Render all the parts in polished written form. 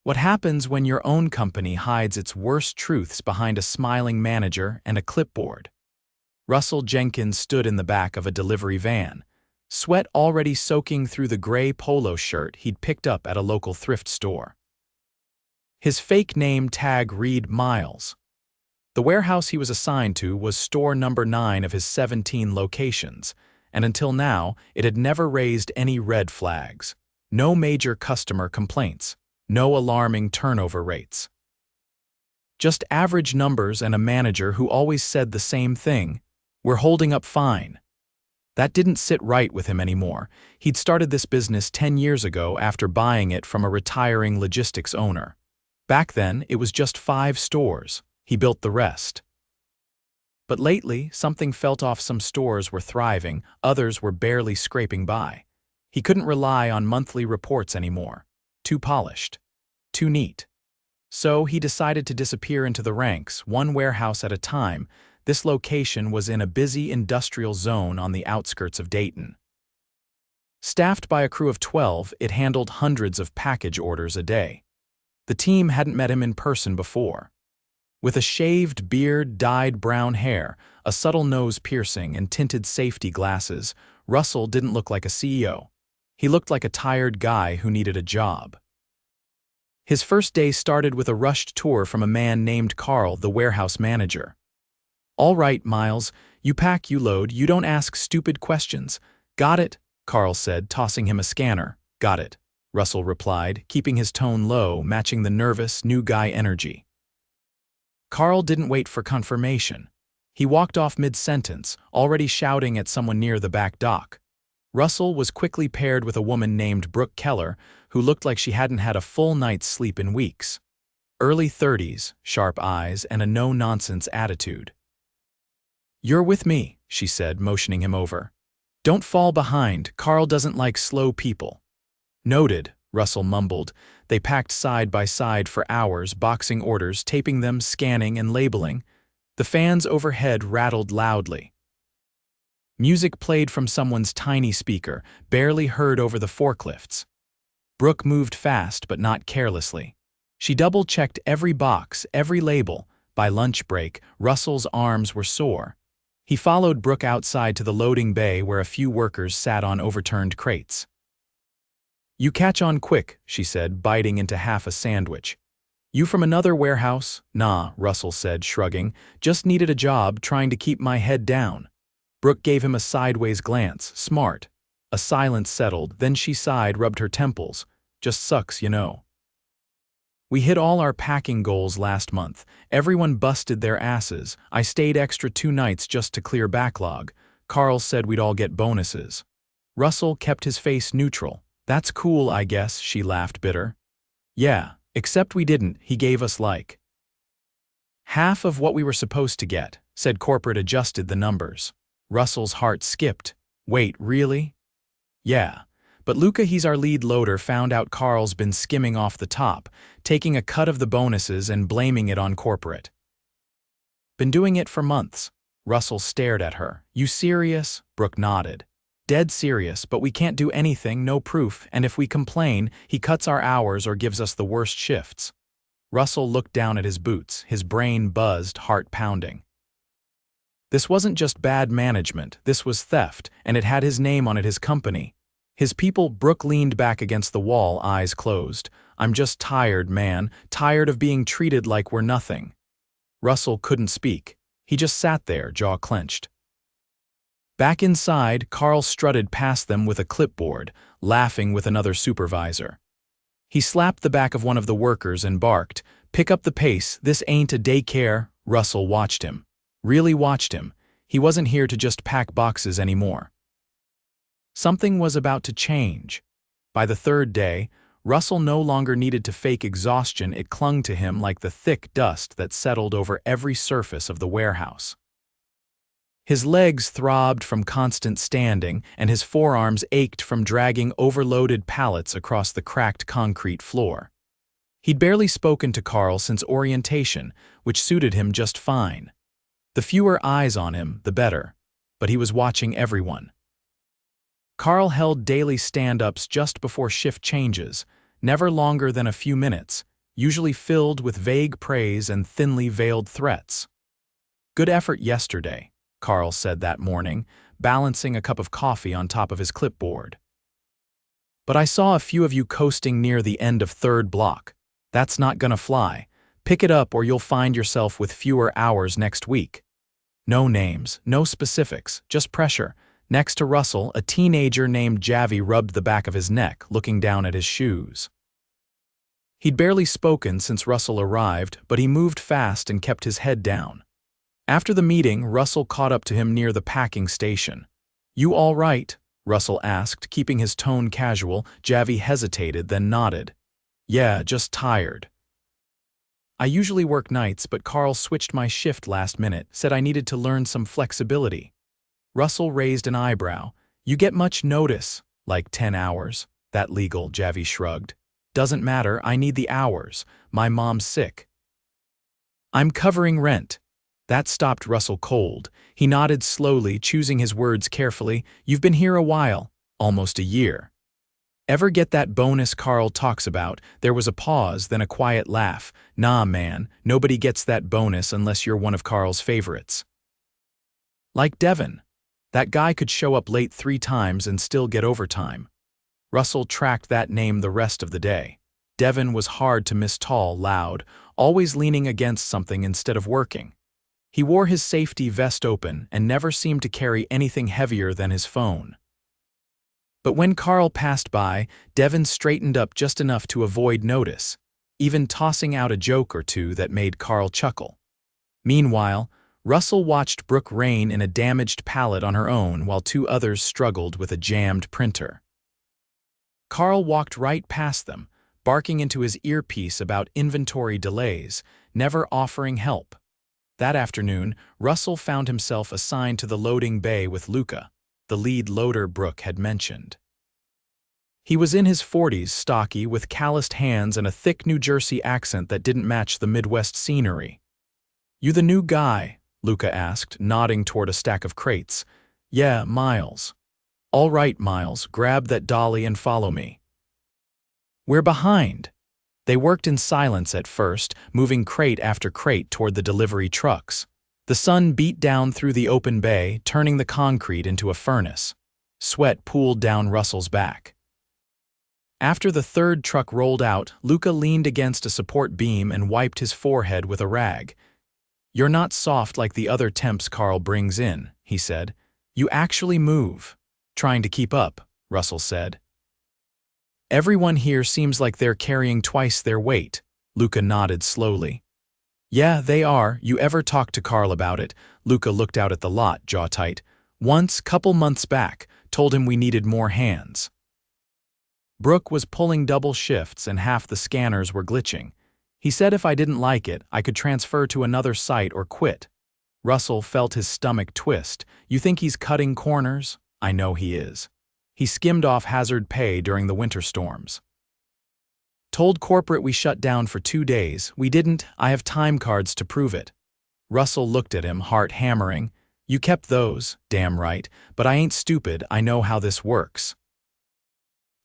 What happens when your own company hides its worst truths behind a smiling manager and a clipboard? Russell Jenkins stood in the back of a delivery van, sweat already soaking through the gray polo shirt he'd picked up at a local thrift store. His fake name tag read Miles. The warehouse he was assigned to was store number 9 of his 17 locations, and until now it had never raised any red flags. No major customer complaints. No alarming turnover rates. Just average numbers and a manager who always said the same thing: "We're holding up fine." That didn't sit right with him anymore. He'd started this business 10 years ago after buying it from a retiring logistics owner. Back then, it was just 5 stores. He built the rest. But lately, something felt off. Some stores were thriving, others were barely scraping by. He couldn't rely on monthly reports anymore. Too polished. Too neat. So he decided to disappear into the ranks, one warehouse at a time. This location was in a busy industrial zone on the outskirts of Dayton. Staffed by a crew of 12, it handled hundreds of package orders a day. The team hadn't met him in person before. With a shaved beard, dyed brown hair, a subtle nose piercing, and tinted safety glasses, Russell didn't look like a CEO. He looked like a tired guy who needed a job. His first day started with a rushed tour from a man named Carl, the warehouse manager. "All right, Miles, you pack, you load, you don't ask stupid questions." "Got it," Carl said, tossing him a scanner. "Got it," Russell replied, keeping his tone low, matching the nervous, new guy energy. Carl didn't wait for confirmation. He walked off mid-sentence, already shouting at someone near the back dock. Russell was quickly paired with a woman named Brooke Keller, who looked like she hadn't had a full night's sleep in weeks. Early 30s, sharp eyes, and a no-nonsense attitude. "You're with me," she said, motioning him over. "Don't fall behind. Carl doesn't like slow people." "Noted," Russell mumbled. They packed side by side for hours, boxing orders, taping them, scanning, and labeling. The fans overhead rattled loudly. Music played from someone's tiny speaker, barely heard over the forklifts. Brooke moved fast, but not carelessly. She double-checked every box, every label. By lunch break, Russell's arms were sore. He followed Brooke outside to the loading bay where a few workers sat on overturned crates. "You catch on quick," she said, biting into half a sandwich. "You from another warehouse?" "Nah," Russell said, shrugging. "Just needed a job, trying to keep my head down." Brooke gave him a sideways glance. Smart. A silence settled, then she sighed, rubbed her temples. "Just sucks, you know. We hit all our packing goals last month. Everyone busted their asses. I stayed extra 2 nights just to clear backlog. Carl said we'd all get bonuses." Russell kept his face neutral. "That's cool, I guess," she laughed, bitter. "Yeah, except we didn't. He gave us like half of what we were supposed to get," said corporate, adjusted the numbers. Russell's heart skipped. "Wait, really?" "Yeah. But Luca, he's our lead loader, found out Carl's been skimming off the top, taking a cut of the bonuses and blaming it on corporate. Been doing it for months." Russell stared at her. "You serious?" Brooke nodded. "Dead serious, but we can't do anything, no proof, and if we complain, he cuts our hours or gives us the worst shifts." Russell looked down at his boots, his brain buzzed, heart pounding. This wasn't just bad management, this was theft, and it had his name on it, his company. His people. Brooke leaned back against the wall, eyes closed. "I'm just tired, man, tired of being treated like we're nothing." Russell couldn't speak. He just sat there, jaw clenched. Back inside, Carl strutted past them with a clipboard, laughing with another supervisor. He slapped the back of one of the workers and barked, "Pick up the pace, this ain't a daycare." Russell watched him. Really watched him. He wasn't here to just pack boxes anymore. Something was about to change. By the 3rd day, Russell no longer needed to fake exhaustion. It clung to him like the thick dust that settled over every surface of the warehouse. His legs throbbed from constant standing, and his forearms ached from dragging overloaded pallets across the cracked concrete floor. He'd barely spoken to Carl since orientation, which suited him just fine. The fewer eyes on him, the better. But he was watching everyone. Carl held daily stand-ups just before shift changes, never longer than a few minutes. usually filled with vague praise and thinly veiled threats. "Good effort yesterday," Carl said that morning, balancing a cup of coffee on top of his clipboard. "But I saw a few of you coasting near the end of third block. That's not gonna fly. Pick it up or you'll find yourself with fewer hours next week." No names, no specifics, just pressure. Next to Russell, a teenager named Javi rubbed the back of his neck, looking down at his shoes. He'd barely spoken since Russell arrived, but he moved fast and kept his head down. After the meeting, Russell caught up to him near the packing station. "You all right?" Russell asked, keeping his tone casual. Javi hesitated, then nodded. "Yeah, just tired. I usually work nights, but Carl switched my shift last minute, said I needed to learn some flexibility." Russell raised an eyebrow. "You get much notice?" "Like 10 hours. That legal," Javi shrugged. "Doesn't matter, I need the hours. My mom's sick." "I'm covering rent." That stopped Russell cold. He nodded slowly, choosing his words carefully. "You've been here a while, almost a year. Ever get that bonus Carl talks about?" There was a pause, then a quiet laugh. "Nah, man, nobody gets that bonus unless you're one of Carl's favorites. Like Devin. That guy could show up late 3 times and still get overtime." Russell tracked that name the rest of the day. Devin was hard to miss, tall, loud, always leaning against something instead of working. He wore his safety vest open and never seemed to carry anything heavier than his phone. But when Carl passed by, Devin straightened up just enough to avoid notice, even tossing out a joke or two that made Carl chuckle. Meanwhile, Russell watched Brooke rein in a damaged pallet on her own while 2 others struggled with a jammed printer. Carl walked right past them, barking into his earpiece about inventory delays, never offering help. That afternoon, Russell found himself assigned to the loading bay with Luca, the lead loader Brooke had mentioned. He was in his 40s, stocky, with calloused hands and a thick New Jersey accent that didn't match the Midwest scenery. "You the new guy?" Luca asked, nodding toward a stack of crates. "Yeah, Miles." "All right, Miles, grab that dolly and follow me." "We're behind." They worked in silence at first, moving crate after crate toward the delivery trucks. The sun beat down through the open bay, turning the concrete into a furnace. Sweat pooled down Russell's back. After the 3rd truck rolled out, Luca leaned against a support beam and wiped his forehead with a rag. "You're not soft like the other temps Carl brings in," he said. "You actually move." "Trying to keep up," Russell said. "Everyone here seems like they're carrying twice their weight." Luca nodded slowly. "Yeah, they are. You ever talked to Carl about it?" Luca looked out at the lot, jaw tight. "Once, couple months back, told him we needed more hands." Brooke was pulling double shifts and half the scanners were glitching. He said if I didn't like it, I could transfer to another site or quit. Russell felt his stomach twist. "You think he's cutting corners?" "I know he is. He skimmed off hazard pay during the winter storms. Told corporate we shut down for 2 days. We didn't. I have time cards to prove it." Russell looked at him, heart hammering. "You kept those, damn right, but I ain't stupid. I know how this works.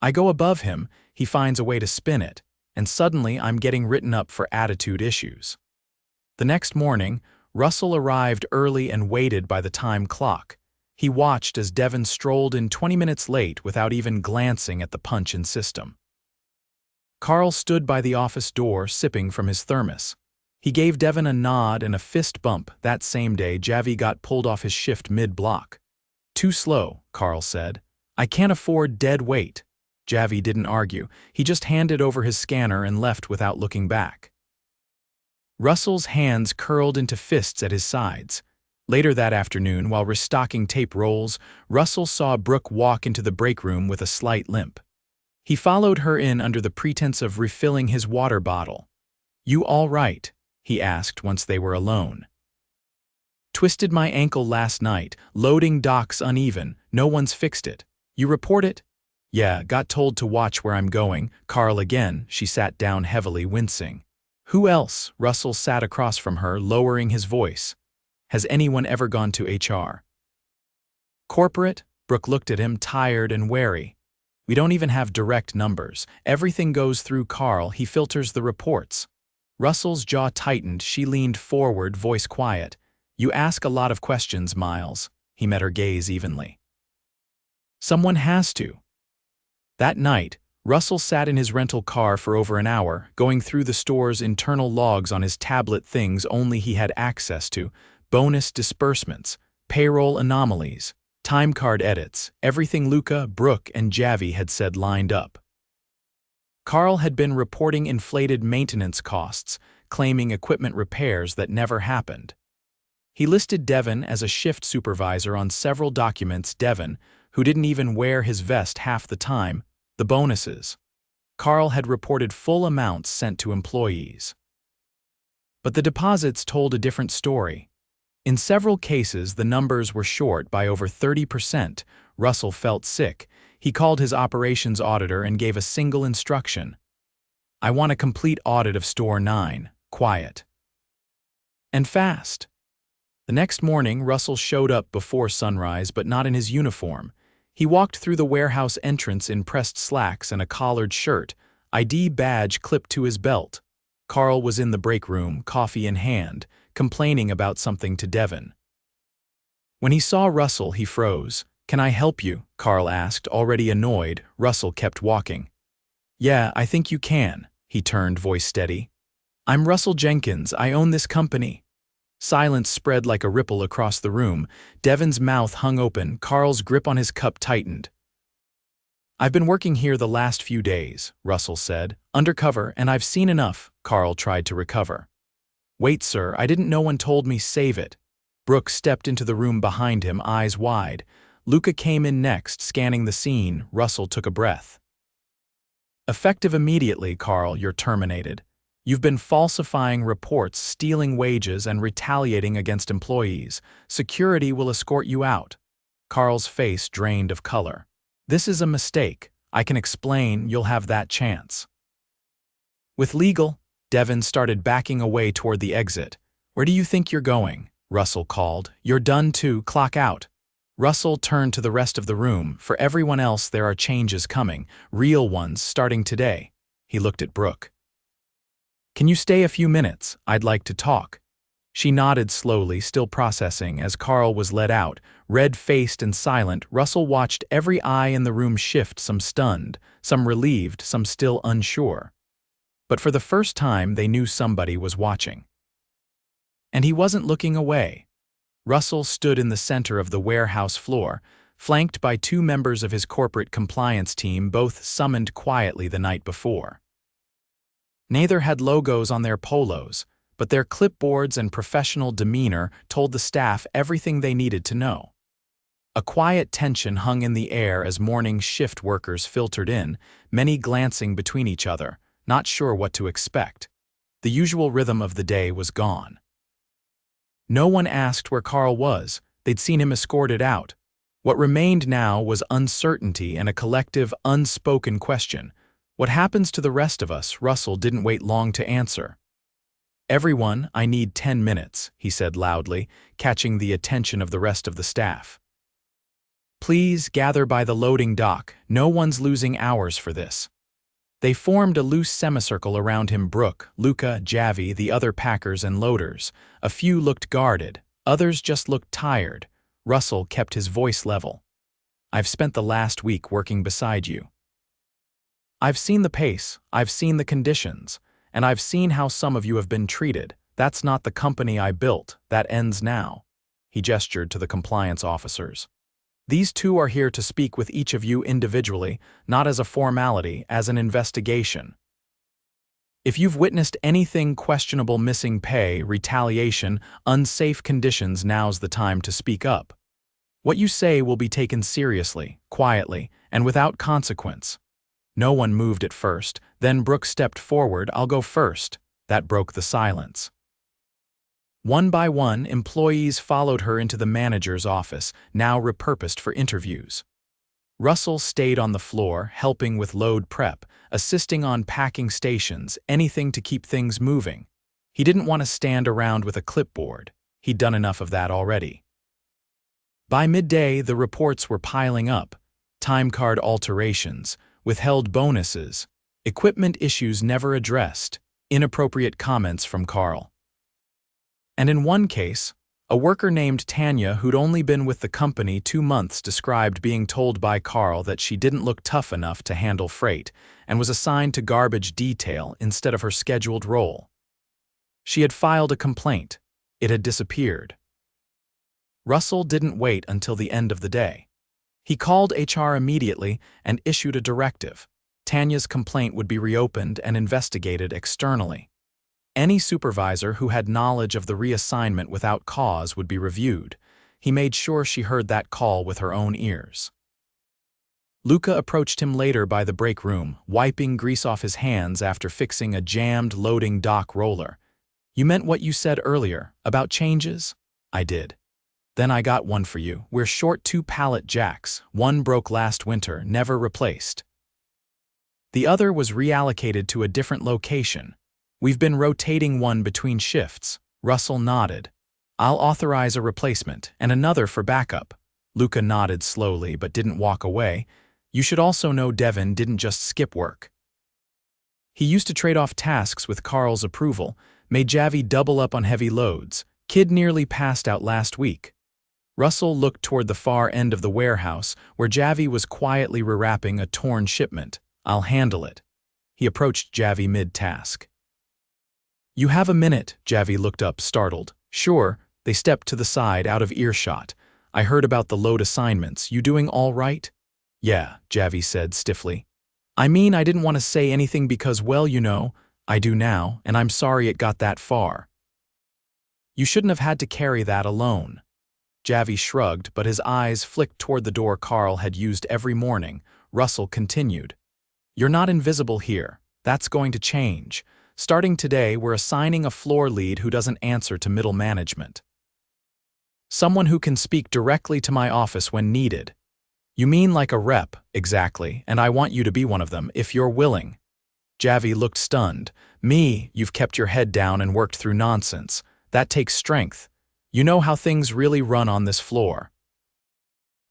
I go above him, he finds a way to spin it, and suddenly I'm getting written up for attitude issues." The next morning, Russell arrived early and waited by the time clock. He watched as Devin strolled in 20 minutes late without even glancing at the punch-in system. Carl stood by the office door, sipping from his thermos. He gave Devin a nod and a fist bump. That same day, Javi got pulled off his shift mid-block. "Too slow," Carl said. "I can't afford dead weight." Javi didn't argue. He just handed over his scanner and left without looking back. Russell's hands curled into fists at his sides. Later that afternoon, while restocking tape rolls, Russell saw Brooke walk into the break room with a slight limp. He followed her in under the pretense of refilling his water bottle. "You all right?" he asked once they were alone. "Twisted my ankle last night. Loading docks uneven. No one's fixed it. You report it?" "Yeah, got told to watch where I'm going." "Carl again." She sat down heavily, wincing. "Who else?" Russell sat across from her, lowering his voice. "Has anyone ever gone to HR?" "Corporate?" Brooke looked at him, tired and wary. We don't even have direct numbers. Everything goes through Carl. He filters the reports. Russell's jaw tightened. She leaned forward, voice quiet. You ask a lot of questions, Miles. He met her gaze evenly. Someone has to. That night, Russell sat in his rental car for over an hour, going through the store's internal logs on his tablet, things only he had access to, bonus disbursements, payroll anomalies, time card edits, everything Luca, Brooke, and Javi had said lined up. Carl had been reporting inflated maintenance costs, claiming equipment repairs that never happened. He listed Devon as a shift supervisor on several documents. Devon, who didn't even wear his vest half the time, the bonuses. Carl had reported full amounts sent to employees. But the deposits told a different story. In several cases, the numbers were short by over 30%. Russell felt sick. He called his operations auditor and gave a single instruction. I want a complete audit of Store 9, quiet. And fast. The next morning, Russell showed up before sunrise, but not in his uniform. He walked through the warehouse entrance in pressed slacks and a collared shirt, ID badge clipped to his belt. Carl was in the break room, coffee in hand, complaining about something to Devon. When he saw Russell, he froze. Can I help you? Carl asked, already annoyed. Russell kept walking. Yeah, I think you can. He turned, voice steady. I'm Russell Jenkins. I own this company. Silence spread like a ripple across the room. Devon's mouth hung open. Carl's grip on his cup tightened. I've been working here the last few days, Russell said. Undercover, and I've seen enough. Carl tried to recover. Wait, sir, I didn't. No one told me. Save it. Brooke stepped into the room behind him, eyes wide. Luca came in next, scanning the scene. Russell took a breath. Effective immediately, Carl, you're terminated. You've been falsifying reports, stealing wages, and retaliating against employees. Security will escort you out. Carl's face drained of color. This is a mistake. I can explain. You'll have that chance. With legal, Devon started backing away toward the exit. Where do you think you're going? Russell called. You're done too. Clock out. Russell turned to the rest of the room. For everyone else, there are changes coming. Real ones, starting today. He looked at Brooke. Can you stay a few minutes? I'd like to talk. She nodded slowly, still processing, as Carl was led out. Red-faced and silent, Russell watched every eye in the room shift, some stunned, some relieved, some still unsure. But for the first time, they knew somebody was watching. And he wasn't looking away. Russell stood in the center of the warehouse floor, flanked by two members of his corporate compliance team, both summoned quietly the night before. Neither had logos on their polos, but their clipboards and professional demeanor told the staff everything they needed to know. A quiet tension hung in the air as morning shift workers filtered in, many glancing between each other, not sure what to expect. The usual rhythm of the day was gone. No one asked where Carl was. They'd seen him escorted out. What remained now was uncertainty and a collective, unspoken question. What happens to the rest of us? Russell didn't wait long to answer. Everyone, I need 10 minutes, he said loudly, catching the attention of the rest of the staff. Please gather by the loading dock. No one's losing hours for this. They formed a loose semicircle around him. Brooke, Luca, Javi, the other packers and loaders. A few looked guarded, others just looked tired. Russell kept his voice level. I've spent the last week working beside you. I've seen the pace, I've seen the conditions, and I've seen how some of you have been treated. That's not the company I built. That ends now. He gestured to the compliance officers. These two are here to speak with each of you individually, not as a formality, as an investigation. If you've witnessed anything questionable, missing pay, retaliation, unsafe conditions, now's the time to speak up. What you say will be taken seriously, quietly, and without consequence. No one moved at first, then Brooke stepped forward. I'll go first. That broke the silence. One by one, employees followed her into the manager's office, now repurposed for interviews. Russell stayed on the floor, helping with load prep, assisting on packing stations, anything to keep things moving. He didn't want to stand around with a clipboard. He'd done enough of that already. By midday, the reports were piling up. time card alterations, withheld bonuses, equipment issues never addressed, inappropriate comments from Carl. And in one case, a worker named Tanya who'd only been with the company 2 months described being told by Carl that she didn't look tough enough to handle freight and was assigned to garbage detail instead of her scheduled role. She had filed a complaint. It had disappeared. Russell didn't wait until the end of the day. He called HR immediately and issued a directive. Tanya's complaint would be reopened and investigated externally. Any supervisor who had knowledge of the reassignment without cause would be reviewed. He made sure she heard that call with her own ears. Luca approached him later by the break room, wiping grease off his hands after fixing a jammed loading dock roller. "You meant what you said earlier, about changes?" "I did. Then I got one for you. We're short 2 pallet jacks. One broke last winter, never replaced. The other was reallocated to a different location. We've been rotating one between shifts." Russell nodded. "I'll authorize a replacement, and another for backup." Luca nodded slowly but didn't walk away. "You should also know Devin didn't just skip work. He used to trade off tasks with Carl's approval, made Javi double up on heavy loads. Kid nearly passed out last week." Russell looked toward the far end of the warehouse, where Javi was quietly rewrapping a torn shipment. "I'll handle it." He approached Javi mid-task. "You have a minute," Javi looked up, startled. "Sure." They stepped to the side, out of earshot. "I heard about the load assignments. You doing all right?" "Yeah," Javi said stiffly. "I mean, I didn't want to say anything because, well, you know, I do now, and I'm sorry it got that far." "You shouldn't have had to carry that alone." Javi shrugged, but his eyes flicked toward the door Carl had used every morning. Russell continued. "You're not invisible here. That's going to change. Starting today, we're assigning a floor lead who doesn't answer to middle management. Someone who can speak directly to my office when needed." "You mean like a rep?" "Exactly, and I want you to be one of them, if you're willing." Javi looked stunned. "Me? You've kept your head down and worked through nonsense. That takes strength. You know how things really run on this floor."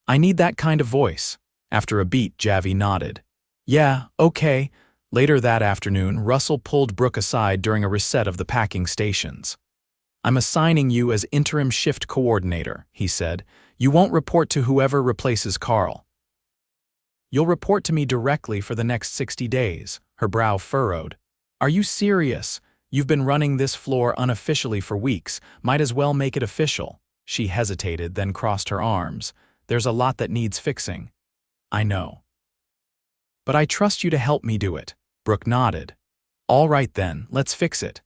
"I need that kind of voice." After a beat, Javi nodded. "Yeah, okay." Later that afternoon, Russell pulled Brooke aside during a reset of the packing stations. "I'm assigning you as interim shift coordinator," he said. "You won't report to whoever replaces Carl. You'll report to me directly for the next 60 days. Her brow furrowed. "Are you serious? You've been running this floor unofficially for weeks. Might as well make it official." She hesitated, then crossed her arms. "There's a lot that needs fixing." "I know. But I trust you to help me do it." Brooke nodded. "All right then, let's fix it."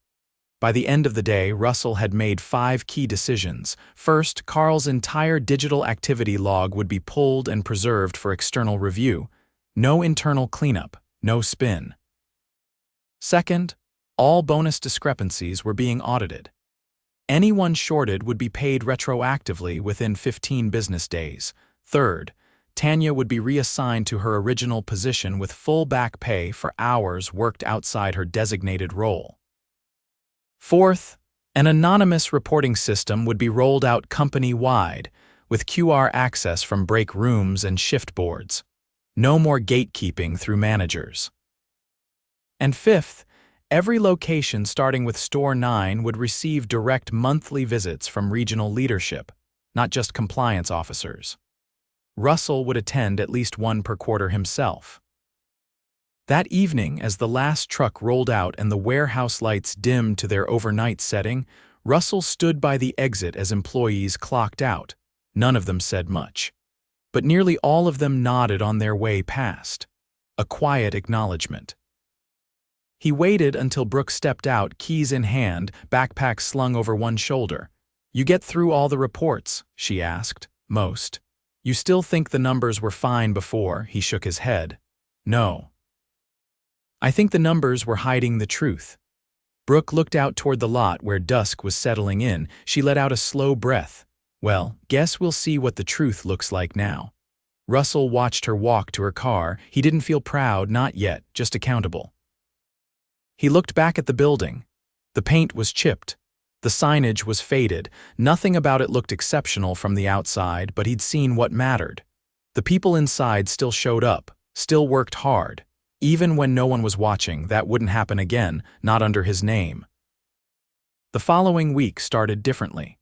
By the end of the day, Russell had made 5 key decisions. First, Carl's entire digital activity log would be pulled and preserved for external review. No internal cleanup, no spin. Second, all bonus discrepancies were being audited. Anyone shorted would be paid retroactively within 15 business days. Third, Tanya would be reassigned to her original position with full back pay for hours worked outside her designated role. Fourth, an anonymous reporting system would be rolled out company-wide, with QR access from break rooms and shift boards. No more gatekeeping through managers. And fifth, every location starting with Store 9 would receive direct monthly visits from regional leadership, not just compliance officers. Russell would attend at least one per quarter himself. That evening, as the last truck rolled out and the warehouse lights dimmed to their overnight setting, Russell stood by the exit as employees clocked out. None of them said much, but nearly all of them nodded on their way past. A quiet acknowledgement. He waited until Brooke stepped out, keys in hand, backpack slung over one shoulder. "You get through all the reports?" she asked. "Most." "You still think the numbers were fine before?" He shook his head. "No. I think the numbers were hiding the truth." Brooke looked out toward the lot where dusk was settling in. She let out a slow breath. "Well, guess we'll see what the truth looks like now." Russell watched her walk to her car. He didn't feel proud, not yet, just accountable. He looked back at the building. The paint was chipped. The signage was faded. Nothing about it looked exceptional from the outside, but he'd seen what mattered. The people inside still showed up, still worked hard. Even when no one was watching, that wouldn't happen again, not under his name. The following week started differently.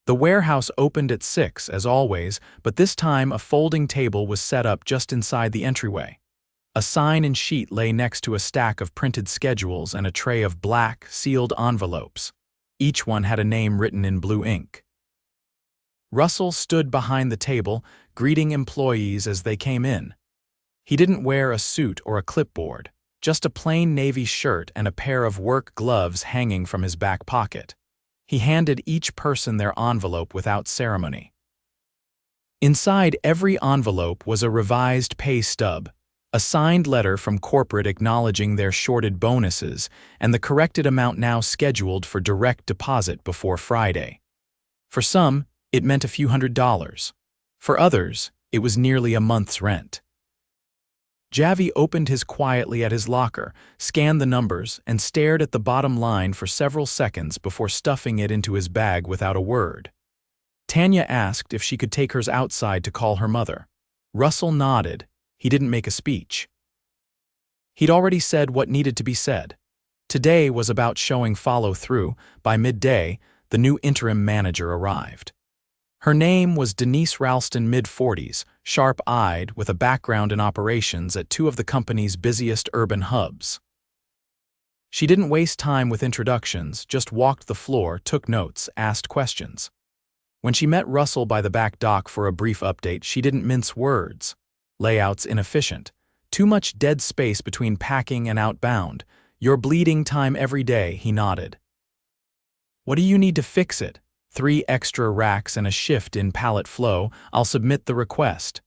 The warehouse opened at 6, as always, but this time a folding table was set up just inside the entryway. A sign and sheet lay next to a stack of printed schedules and a tray of black, sealed envelopes. Each one had a name written in blue ink. Russell stood behind the table, greeting employees as they came in. He didn't wear a suit or a clipboard, just a plain navy shirt and a pair of work gloves hanging from his back pocket. He handed each person their envelope without ceremony. Inside every envelope was a revised pay stub, a signed letter from corporate acknowledging their shorted bonuses, and the corrected amount now scheduled for direct deposit before Friday. For some, it meant a few $100s. For others, it was nearly a month's rent. Javi opened his quietly at his locker, scanned the numbers, and stared at the bottom line for several seconds before stuffing it into his bag without a word. Tanya asked if she could take hers outside to call her mother. Russell nodded. He didn't make a speech. He'd already said what needed to be said. Today was about showing follow-through. By midday, the new interim manager arrived. Her name was Denise Ralston, mid-40s, sharp-eyed, with a background in operations at two of the company's busiest urban hubs. She didn't waste time with introductions, just walked the floor, took notes, asked questions. When she met Russell by the back dock for a brief update, she didn't mince words. Layout's inefficient. Too much dead space between packing and outbound. You're bleeding time every day, he nodded. What do you need to fix it? 3 extra racks and a shift in pallet flow. I'll submit the request.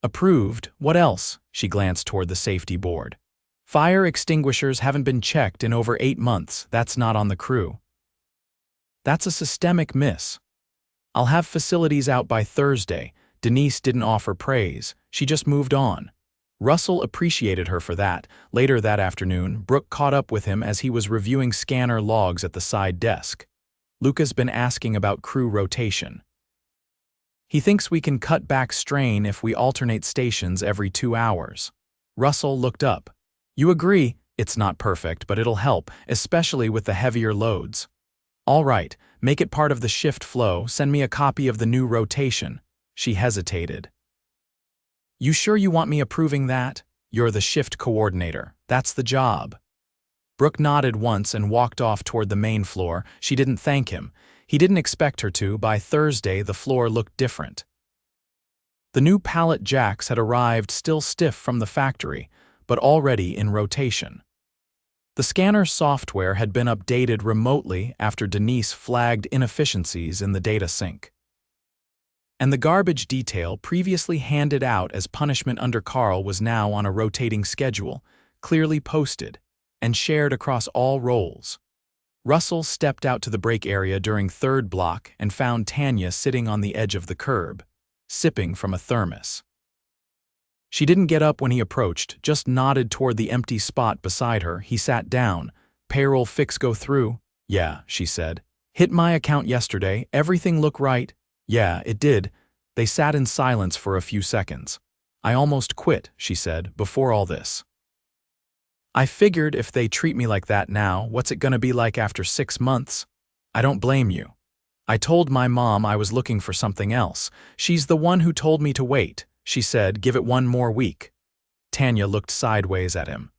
Approved. What else? She glanced toward the safety board. Fire extinguishers haven't been checked in over 8 months. That's not on the crew. That's a systemic miss. I'll have facilities out by Thursday. Denise didn't offer praise. She just moved on. Russell appreciated her for that. Later that afternoon, Brooke caught up with him as he was reviewing scanner logs at the side desk. Luca's been asking about crew rotation. He thinks we can cut back strain if we alternate stations every 2 hours. Russell looked up. You agree, it's not perfect, but it'll help, especially with the heavier loads. All right, make it part of the shift flow. Send me a copy of the new rotation. She hesitated. You sure you want me approving that? You're the shift coordinator. That's the job. Brooke nodded once and walked off toward the main floor. She didn't thank him. He didn't expect her to. By Thursday, the floor looked different. The new pallet jacks had arrived, still stiff from the factory, but already in rotation. The scanner software had been updated remotely after Denise flagged inefficiencies in the data sync. And the garbage detail previously handed out as punishment under Carl was now on a rotating schedule, clearly posted, and shared across all roles. Russell stepped out to the break area during third block and found Tanya sitting on the edge of the curb, sipping from a thermos. She didn't get up when he approached, just nodded toward the empty spot beside her. He sat down. Payroll fix go through? Yeah, she said. Hit my account yesterday. Everything look right? Yeah, it did. They sat in silence for a few seconds. I almost quit, she said, before all this. I figured if they treat me like that now, what's it gonna be like after 6 months? I don't blame you. I told my mom I was looking for something else. She's the one who told me to wait. She said, give it 1 more week. Tanya looked sideways at him.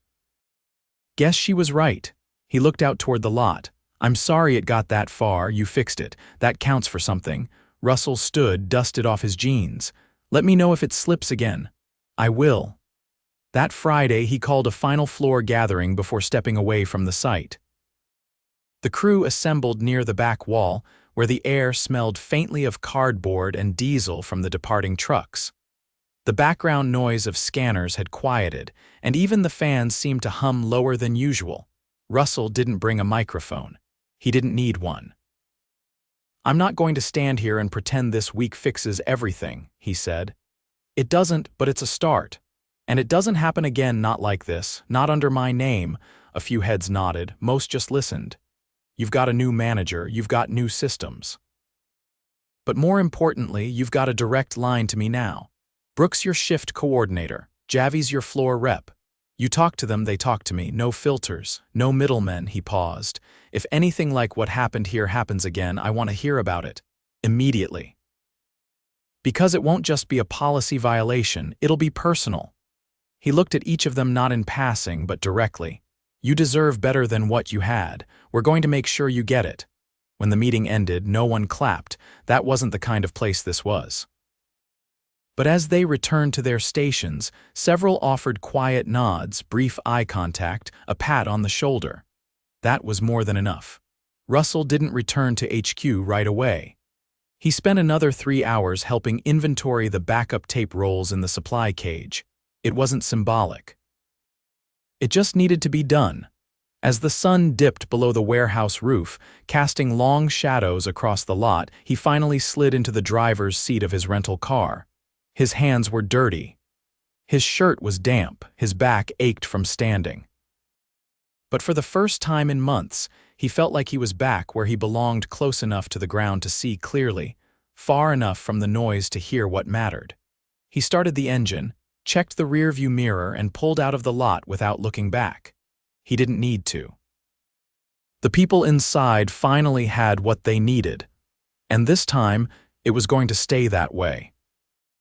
Guess she was right. He looked out toward the lot. I'm sorry it got that far. You fixed it. That counts for something. Russell stood, dusted off his jeans. Let me know if it slips again. I will. That Friday, he called a final floor gathering before stepping away from the site. The crew assembled near the back wall, where the air smelled faintly of cardboard and diesel from the departing trucks. The background noise of scanners had quieted, and even the fans seemed to hum lower than usual. Russell didn't bring a microphone. He didn't need one. I'm not going to stand here and pretend this week fixes everything, he said. It doesn't, but it's a start. And it doesn't happen again, not like this, not under my name. A few heads nodded, most just listened. You've got a new manager, you've got new systems. But more importantly, you've got a direct line to me now. Brooks your shift coordinator, Javi's your floor rep. You talk to them, they talk to me, no filters, no middlemen," he paused. "If anything like what happened here happens again, I want to hear about it. Immediately. Because it won't just be a policy violation, it'll be personal." He looked at each of them not in passing, but directly. "You deserve better than what you had. We're going to make sure you get it." When the meeting ended, no one clapped. That wasn't the kind of place this was. But as they returned to their stations, several offered quiet nods, brief eye contact, a pat on the shoulder. That was more than enough. Russell didn't return to HQ right away. He spent another 3 hours helping inventory the backup tape rolls in the supply cage. It wasn't symbolic. It just needed to be done. As the sun dipped below the warehouse roof, casting long shadows across the lot, he finally slid into the driver's seat of his rental car. His hands were dirty. His shirt was damp, his back ached from standing. But for the first time in months, he felt like he was back where he belonged, close enough to the ground to see clearly, far enough from the noise to hear what mattered. He started the engine, checked the rearview mirror, and pulled out of the lot without looking back. He didn't need to. The people inside finally had what they needed, and this time it was going to stay that way.